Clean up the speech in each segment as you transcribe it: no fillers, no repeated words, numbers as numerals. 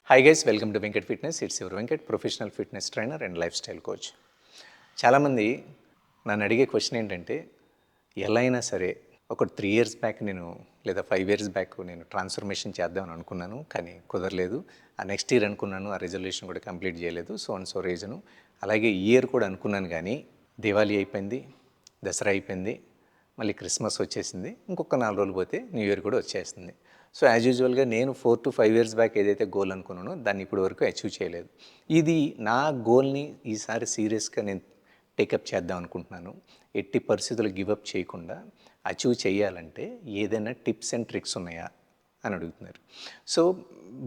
Hi guys, welcome to Venkat fitness. It's your Venkat, professional fitness trainer and life style coach. చాలామంది నన్ను అడిగే question ఏంటంటే, ఎలా అయినా సరే ఒక 3 ఇయర్స్ బ్యాక్ లేదా 5 ఇయర్స్ బ్యాక్ నేను ట్రాన్స్ఫర్మేషన్ చేద్దామని అనుకున్నాను, కానీ కుదరలేదు. ఆ నెక్స్ట్ ఇయర్ అనుకున్నాను, ఆ రెజల్యూషన్ కూడా కంప్లీట్ చేయలేదు. So reason. అలాగే ఈ ఇయర్ కూడా అనుకున్నాను, కానీ దివాళీ అయిపోయింది, దసరా అయిపోయింది, మళ్ళీ క్రిస్మస్ వచ్చేసింది, ఇంకొక 4 రోజులు పోతే న్యూ ఇయర్ కూడా వచ్చేస్తుంది. సో యాజ్ యూజువల్గా నేను 4 to 5 ఇయర్స్ బ్యాక్ ఏదైతే గోల్ అనుకున్నానో దాన్ని ఇప్పటి వరకు అచీవ్ చేయలేదు. ఇది నా గోల్ని ఈసారి సీరియస్గా నేను టేకప్ చేద్దాం అనుకుంటున్నాను. ఎట్టి పరిస్థితులు గివప్ చేయకుండా అచీవ్ చేయాలంటే ఏదైనా టిప్స్ అండ్ ట్రిక్స్ ఉన్నాయా అని అడుగుతున్నారు. సో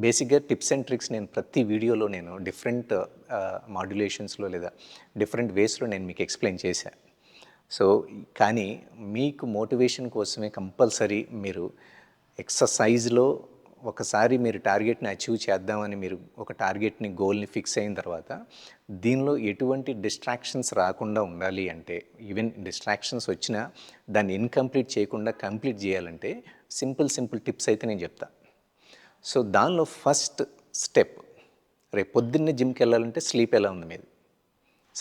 బేసిక్గా టిప్స్ అండ్ ట్రిక్స్ నేను ప్రతి వీడియోలో నేను డిఫరెంట్ మాడ్యులేషన్స్లో లేదా డిఫరెంట్ వేస్లో నేను మీకు ఎక్స్ప్లెయిన్ చేశాను. సో కానీ మీకు మోటివేషన్ కోసమే కంపల్సరీ మీరు ఎక్సర్సైజ్లో ఒకసారి మీరు టార్గెట్ని అచీవ్ చేద్దామని మీరు ఒక టార్గెట్ని గోల్ని ఫిక్స్ అయిన తర్వాత దీనిలో ఎటువంటి డిస్ట్రాక్షన్స్ రాకుండా ఉండాలి అంటే, ఈవెన్ డిస్ట్రాక్షన్స్ వచ్చినా దాన్ని ఇన్కంప్లీట్ చేయకుండా కంప్లీట్ చేయాలంటే సింపుల్ టిప్స్ అయితే నేను చెప్తా. సో దానిలో ఫస్ట్ స్టెప్, రేపు పొద్దున్నే జిమ్కి వెళ్ళాలంటే స్లీప్ ఎలా ఉంది మీది?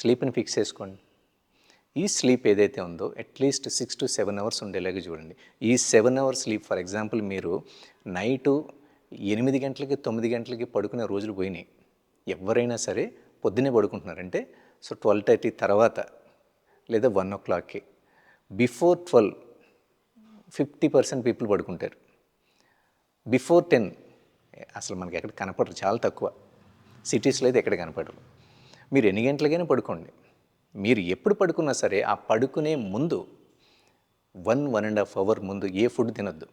స్లీప్ని ఫిక్స్ చేసుకోండి. ఈ స్లీప్ ఏదైతే ఉందో అట్లీస్ట్ 6 to 7 అవర్స్ ఉండేలాగా చూడండి. ఈ 7 అవర్స్ స్లీప్, ఫర్ ఎగ్జాంపుల్ మీరు నైటు 8 గంటలకి 9 గంటలకి పడుకునే రోజులు పోయినాయి. ఎవరైనా సరే పొద్దున్నే పడుకుంటున్నారంటే సో 12:30 తర్వాత లేదా 1 o'clockకి బిఫోర్ 12 50% పీపుల్ పడుకుంటారు. బిఫోర్ 10 అసలు మనకి ఎక్కడ కనపడరు, చాలా తక్కువ. సిటీస్లో అయితే ఎక్కడ కనపడరు. మీరు ఎన్ని గంటలకైనా పడుకోండి. మీరు ఎప్పుడు పడుకున్నా సరే ఆ పడుకునే ముందు 1.5 అవర్ ముందు ఏ ఫుడ్ తినొద్దు.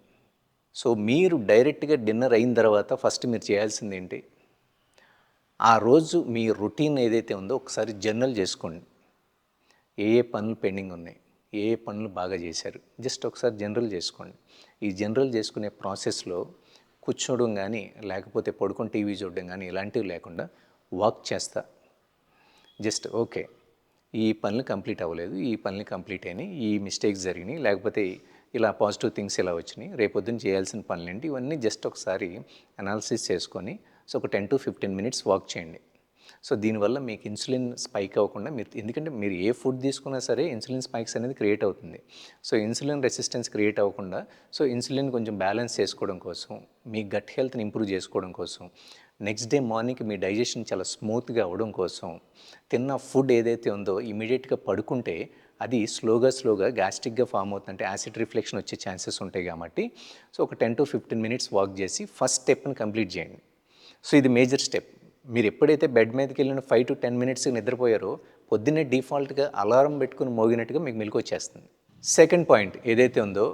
సో మీరు డైరెక్ట్గా డిన్నర్ అయిన తర్వాత ఫస్ట్ మీరు చేయాల్సింది ఏంటి, ఆ రోజు మీ రొటీన్ ఏదైతే ఉందో ఒకసారి జర్నల్ చేసుకోండి. ఏ పనులు పెండింగ్ ఉన్నాయి, ఏ పనులు బాగా చేశారు, జస్ట్ ఒకసారి జనరల్ చేసుకోండి. ఈ జనరల్ చేసుకునే ప్రాసెస్లో కూర్చోవడం కానీ లేకపోతే పడుకొని టీవీ చూడడం కానీ ఇలాంటివి లేకుండా వాక్ చేస్తా. జస్ట్ ఓకే, ఈ పనులు కంప్లీట్ అవ్వలేదు, ఈ పనులు కంప్లీట్ అయినాయి, ఈ మిస్టేక్స్ జరిగినాయి, లేకపోతే ఇలా పాజిటివ్ థింగ్స్ ఇలా వచ్చినాయి, రేపొద్దున చేయాల్సిన పనులు ఏంటి, ఇవన్నీ జస్ట్ ఒకసారి అనాలిసిస్ చేసుకొని సో ఒక 10 to 15 మినిట్స్ వాక్ చేయండి. సో దీనివల్ల మీకు ఇన్సులిన్ స్పైక్ అవ్వకుండా ఎందుకంటే మీరు ఏ ఫుడ్ తీసుకున్నా సరే ఇన్సులిన్ స్పైక్స్ అనేది క్రియేట్ అవుతుంది. సో ఇన్సులిన్ రెసిస్టెన్స్ క్రియేట్ అవ్వకుండా సో ఇన్సులిన్ కొంచెం బ్యాలెన్స్ చేసుకోవడం కోసం, మీ గట్ హెల్త్ని ఇంప్రూవ్ చేసుకోవడం కోసం, నెక్స్ట్ డే మార్నింగ్ మీ డైజెషన్ చాలా స్మూత్గా అవ్వడం కోసం తిన్న ఫుడ్ ఏదైతే ఉందో ఇమీడియట్గా పడుకుంటే అది స్లోగా గ్యాస్ట్రిక్గా ఫామ్ అవుతుంది, అంటే యాసిడ్ రిఫ్లెక్షన్ వచ్చే ఛాన్సెస్ ఉంటాయి. కాబట్టి సో ఒక 10 to 15 మినిట్స్ వాక్ చేసి ఫస్ట్ స్టెప్ని కంప్లీట్ చేయండి. సో ఇది మేజర్ స్టెప్. మీరు ఎప్పుడైతే బెడ్ మీదకి వెళ్ళిన 5 to 10 మినిట్స్ నిద్రపోయారో పొద్దున్నే డిఫాల్ట్గా అలారం పెట్టుకుని మోగినట్టుగా మీకు మెలకు వచ్చేస్తుంది. సెకండ్ పాయింట్ ఏదైతే ఉందో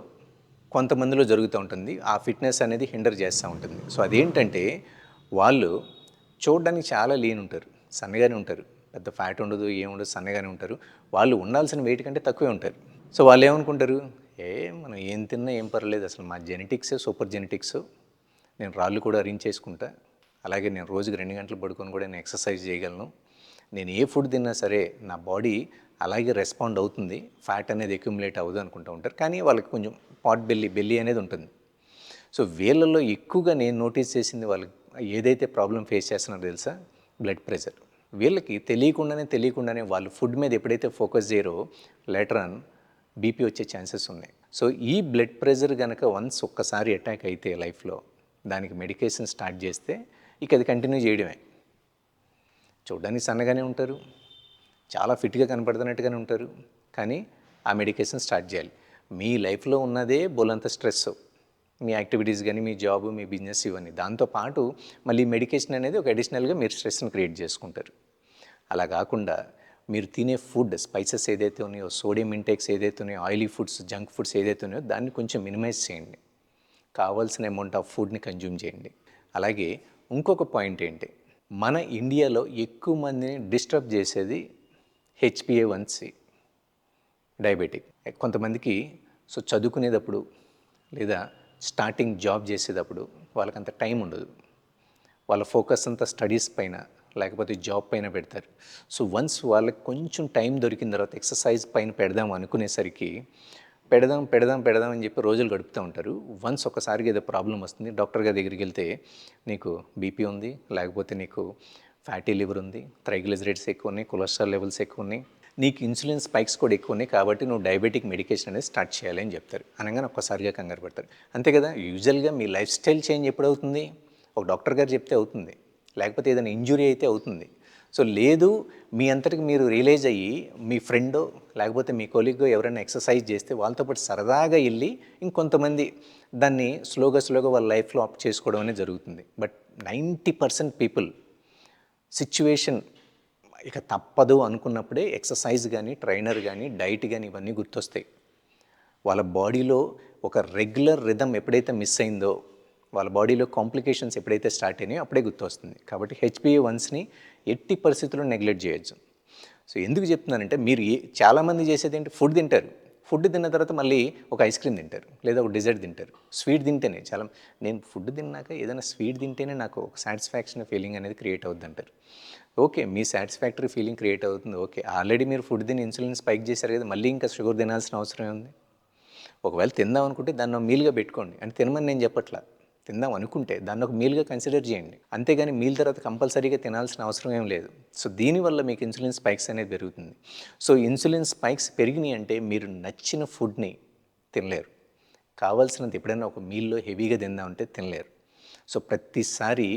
కొంతమందిలో జరుగుతూ ఉంటుంది, ఆ ఫిట్నెస్ అనేది హిండర్ చేస్తూ ఉంటుంది. సో అదేంటంటే వాళ్ళు చూడడానికి చాలా లీన్ ఉంటారు, సన్నగానే ఉంటారు, పెద్ద ఫ్యాట్ ఉండదు, ఏముండదు, సన్నగానే ఉంటారు. వాళ్ళు ఉండాల్సిన వెయిట్ కంటే తక్కువే ఉంటారు. సో వాళ్ళు ఏమనుకుంటారు, మనం ఏం తిన్నా ఏం పర్లేదు, అసలు మా జెనెటిక్సే సూపర్ జెనెటిక్స్, నేను రాళ్ళు కూడా అరేంజ్ చేసుకుంటా, అలాగే నేను రోజుకి 2 గంటలు పడుకొని కూడా నేను ఎక్సర్సైజ్ చేయగలను, నేను ఏ ఫుడ్ తిన్నా సరే నా బాడీ అలాగే రెస్పాండ్ అవుతుంది, ఫ్యాట్ అనేది అక్యుములేట్ అవ్వదు అనుకుంటూ ఉంటారు. కానీ వాళ్ళకి కొంచెం పాట్ బెల్లీ అనేది ఉంటుంది. సో వీళ్ళల్లో ఎక్కువగా నేను నోటీస్ చేసింది, వాళ్ళకి ఏదైతే ప్రాబ్లం ఫేస్ చేస్తున్నారో తెలుసా, బ్లడ్ ప్రెషర్. వీళ్ళకి తెలియకుండానే వాళ్ళు ఫుడ్ మీద ఎప్పుడైతే ఫోకస్ చేయరో లేటర్ ఆన్ బీపీ వచ్చే ఛాన్సెస్ ఉన్నాయి. సో ఈ బ్లడ్ ప్రెషర్ కనుక వన్స్ ఒక్కసారి అటాక్ అయితే లైఫ్లో దానికి మెడికేషన్ స్టార్ట్ చేస్తే ఇక అది కంటిన్యూ చేయడమే. చూడడానికి సన్నగానే ఉంటారు, చాలా ఫిట్గా కనపడుతున్నట్టుగానే ఉంటారు, కానీ ఆ మెడికేషన్ స్టార్ట్ చేయాలి. మీ లైఫ్లో ఉన్నదే బోలంత స్ట్రెస్, మీ యాక్టివిటీస్ కానీ, మీ జాబ్, మీ బిజినెస్, ఇవన్నీ. దాంతోపాటు మళ్ళీ మెడికేషన్ అనేది ఒక అడిషనల్గా మీరు స్ట్రెస్ని క్రియేట్ చేసుకుంటారు. అలా కాకుండా మీరు తినే ఫుడ్ స్పైసెస్ ఏదైతే ఉన్నాయో, సోడియం ఇంటేక్స్ ఏదైతే ఉన్నాయో, ఆయిలీ ఫుడ్స్, జంక్ ఫుడ్స్ ఏదైతే ఉన్నాయో దాన్ని కొంచెం మినిమైజ్ చేయండి. కావాల్సిన అమౌంట్ ఆఫ్ ఫుడ్ని కన్జ్యూమ్ చేయండి. అలాగే ఇంకొక పాయింట్ ఏంటి, మన ఇండియాలో ఎక్కువ మందిని డిస్టర్బ్ చేసేది HbA1c, డయాబెటిక్. కొంతమందికి సో చదువుకునేటప్పుడు లేదా స్టార్టింగ్ జాబ్ చేసేటప్పుడు వాళ్ళకంత టైం ఉండదు, వాళ్ళ ఫోకస్ అంతా స్టడీస్ పైన లేకపోతే జాబ్ పైన పెడతారు. సో వన్స్ వాళ్ళకి కొంచెం టైం దొరికిన తర్వాత ఎక్సర్సైజ్ పైన పెడదాం అనుకునేసరికి పెడదాం పెడదాం పెడదాం అని చెప్పి రోజులు గడుపుతూ ఉంటారు. వన్స్ ఒకసారిగా ఏదో ప్రాబ్లం వస్తుంది, డాక్టర్ గారి దగ్గరికి వెళ్తే నీకు బీపీ ఉంది, లేకపోతే నీకు ఫ్యాటీ లివర్ ఉంది, ట్రైగ్లిజరైడ్స్ ఎక్కువ ఉన్నాయి, కొలెస్ట్రాల్ లెవెల్స్ ఎక్కువ ఉన్నాయి, నీకు ఇన్సులిన్ స్పైక్స్ కూడా ఎక్కువ ఉన్నాయి, కాబట్టి నువ్వు డయాబెటిక్ మెడికేషన్ అనేది స్టార్ట్ చేయాలి అని చెప్తారు. అనగానే ఒక్కసారిగా కంగారు పడతారు. అంతే కదా, యూజువల్గా మీ లైఫ్ స్టైల్ చేంజ్ ఎప్పుడు అవుతుంది? ఒక డాక్టర్ గారు చెప్తే అవుతుంది, లేకపోతే ఏదైనా ఇంజురీ అయితే అవుతుంది. సో లేదు, మీ అంతటికి మీరు రియలైజ్ అయ్యి మీ ఫ్రెండో లేకపోతే మీ కొలీగో ఎవరైనా ఎక్సర్సైజ్ చేస్తే వాళ్ళతో పాటు సరదాగా వెళ్ళి ఇంకొంతమంది దాన్ని స్లోగా వాళ్ళ లైఫ్లో అప్ చేసుకోవడం అనేది జరుగుతుంది. బట్ 90% పీపుల్ సిచ్యువేషన్ ఇక తప్పదు అనుకున్నప్పుడే ఎక్సర్సైజ్ కానీ, ట్రైనర్ కానీ, డైట్ కానీ ఇవన్నీ గుర్తొస్తాయి. వాళ్ళ బాడీలో ఒక రెగ్యులర్ రిథమ్ ఎప్పుడైతే మిస్ అయిందో, వాళ్ళ బాడీలో కాంప్లికేషన్స్ ఎప్పుడైతే స్టార్ట్ అయినాయో అప్పుడే గుర్తొస్తుంది. కాబట్టి HbA1cని ఎట్టి పరిస్థితుల్లో నెగ్లెక్ట్ చేయొచ్చు. సో ఎందుకు చెప్తున్నానంటే, మీరు చాలామంది చేసేది ఏంటి, ఫుడ్ తింటారు, ఫుడ్ తిన్న తర్వాత మళ్ళీ ఒక ఐస్ క్రీమ్ తింటారు, లేదా ఒక డిజర్ట్ తింటారు. స్వీట్ తింటేనే నేను ఫుడ్ తిన్నాక ఏదైనా స్వీట్ తింటేనే నాకు ఒక సాటిస్ఫాక్షన్ ఫీలింగ్ అనేది క్రియేట్ అవుద్ది అంటారు. ఓకే, మీ సాటిస్ఫాక్టరీ ఫీలింగ్ క్రియేట్ అవుతుంది, ఓకే. ఆల్రెడీ మీరు ఫుడ్ తిని ఇన్సులిన్ స్పైక్ చేశారు కదా, మళ్ళీ ఇంకా షుగర్ తినాల్సిన అవసరం ఉంది? ఒకవేళ తిందాం అనుకుంటే దాన్ని మీల్గా పెట్టుకోండి. అంటే తినమని నేను చెప్పట్లా, తిందాం అనుకుంటే దాన్ని ఒక మీల్గా కన్సిడర్ చేయండి. అంతేగాని మీల్ తర్వాత కంపల్సరీగా తినాల్సిన అవసరం ఏం లేదు. సో దీనివల్ల మీకు ఇన్సులిన్ స్పైక్స్ అనేది పెరుగుతుంది. సో ఇన్సులిన్ స్పైక్స్ పెరిగినాయి అంటే మీరు నచ్చిన ఫుడ్ని తినలేరు. కావాల్సినంత ఎప్పుడైనా ఒక మీల్లో హెవీగా తిందామంటే తినలేరు. సో ప్రతిసారి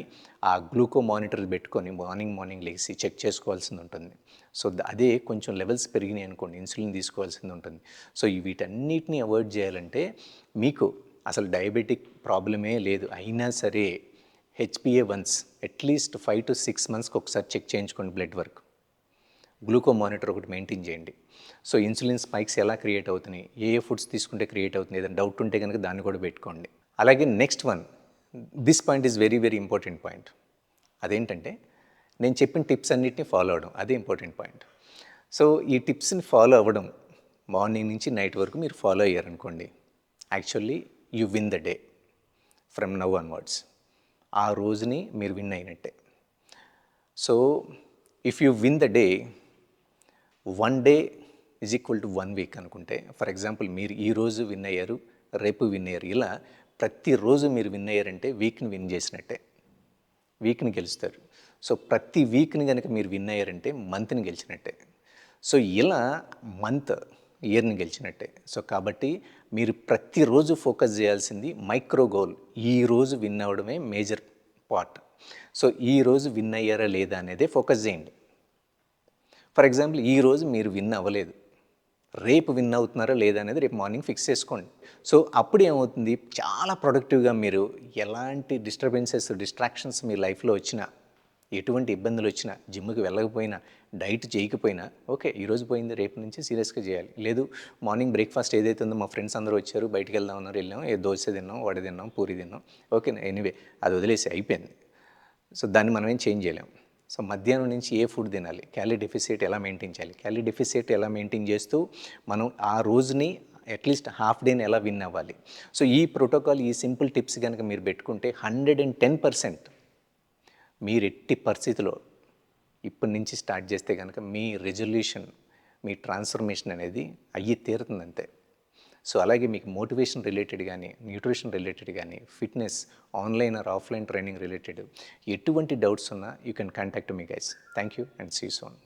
ఆ గ్లూకో మానిటర్ పెట్టుకొని మార్నింగ్ లేచి చెక్ చేసుకోవాల్సింది ఉంటుంది. సో అదే కొంచెం లెవెల్స్ పెరిగినాయి అనుకోండి, ఇన్సులిన్ తీసుకోవాల్సింది ఉంటుంది. సో వీటన్నిటిని అవాయిడ్ చేయాలంటే మీకు అసలు డయాబెటిక్ ప్రాబ్లమే లేదు అయినా సరే HbA1c అట్లీస్ట్ 5 to 6 monthsకి ఒకసారి చెక్ చేయించుకోండి. బ్లడ్ వర్క్, గ్లూకో మానిటర్ ఒకటి మెయింటైన్ చేయండి. సో ఇన్సులిన్ స్పైక్స్ ఎలా క్రియేట్ అవుతున్నాయి, ఏ ఫుడ్స్ తీసుకుంటే క్రియేట్ అవుతుంది, ఏదైనా డౌట్ ఉంటే కనుక దాన్ని కూడా పెట్టుకోండి. అలాగే next one, this point is very very important point. అదేంటంటే, నేను చెప్పిన టిప్స్ అన్నిటిని ఫాలో అవ్వడం, అదే ఇంపార్టెంట్ పాయింట్. సో ఈ టిప్స్ని ఫాలో అవ్వడం మార్నింగ్ నుంచి నైట్ వరకు మీరు ఫాలో అయ్యారనుకోండి, actually you win the day from now onwards. ఆ రోజుని మీరు విన్ అయినట్టే. So if you win the day, 1 day is equal to 1 week అనుకుంటే, ఫర్ ఎగ్జాంపుల్ మీరు ఈరోజు విన్ అయ్యారు, రేపు విన్ అయ్యారు, ఇలా ప్రతిరోజు మీరు విన్ అయ్యారంటే వీక్ని విన్ చేసినట్టే, వీక్ని గెలుస్తారు. సో ప్రతి వీక్ని కనుక మీరు విన్ అయ్యారంటే మంత్ని గెలిచినట్టే. సో ఇలా మంత్ ఇయర్ని గెలిచినట్టే. సో కాబట్టి మీరు ప్రతిరోజు ఫోకస్ చేయాల్సింది మైక్రో గోల్. ఈరోజు విన్ అవ్వడమే మేజర్ పార్ట్. సో ఈరోజు విన్ అయ్యారా లేదా అనేదే ఫోకస్ చేయండి. ఫర్ ఎగ్జాంపుల్ ఈరోజు మీరు విన్ అవ్వలేదు, రేపు విన్ అవుతున్నారా లేదా అనేది రేపు మార్నింగ్ ఫిక్స్ చేసుకోండి. సో అప్పుడు ఏమవుతుంది, చాలా ప్రొడక్టివ్గా మీరు ఎలాంటి డిస్ట్రాక్షన్స్ మీ లైఫ్లో వచ్చినా, ఎటువంటి ఇబ్బందులు వచ్చినా, జిమ్కి వెళ్ళకపోయినా, డైట్ చేయకపోయినా, ఓకే ఈరోజు పోయింది, రేపు నుంచి సీరియస్గా చేయాలి. లేదు, మార్నింగ్ బ్రేక్ఫాస్ట్ ఏదైతే ఉందో, మా ఫ్రెండ్స్ అందరూ వచ్చారు, బయటికి వెళ్దాం అన్నారు, వెళ్ళాం, ఏ దోశ తిన్నాం, వడ తిన్నాం, పూరి తిన్నాం, ఓకే ఎనీవే అది వదిలేసి అయిపోయింది. సో దాన్ని మనం ఏం చేంజ్ చేయలేం. సో మధ్యాహ్నం నుంచి ఏ ఫుడ్ తినాలి, క్యాలరీ డెఫిసిట్ ఎలా మెయింటైన్ చేయాలి, క్యాలరీ డెఫిసిట్ ఎలా మెయింటైన్ చేస్తూ మనం ఆ రోజుని అట్లీస్ట్ హాఫ్ డేని ఎలా విన్ అవ్వాలి. సో ఈ ప్రోటోకాల్, ఈ సింపుల్ టిప్స్ కనుక మీరు పెట్టుకుంటే 110% మీరు ఎట్టి పరిస్థితిలో ఇప్పటి నుంచి స్టార్ట్ చేస్తే కనుక మీ రెజల్యూషన్, మీ ట్రాన్స్ఫర్మేషన్ అనేది అయ్యి తీరుతుంది అంతే. సో అలాగే మీకు మోటివేషన్ రిలేటెడ్ కానీ, న్యూట్రిషన్ రిలేటెడ్ కానీ, fitness online or offline training related ఎటువంటి డౌట్స్ ఉన్నా you can contact me guys. Thank you and see you soon.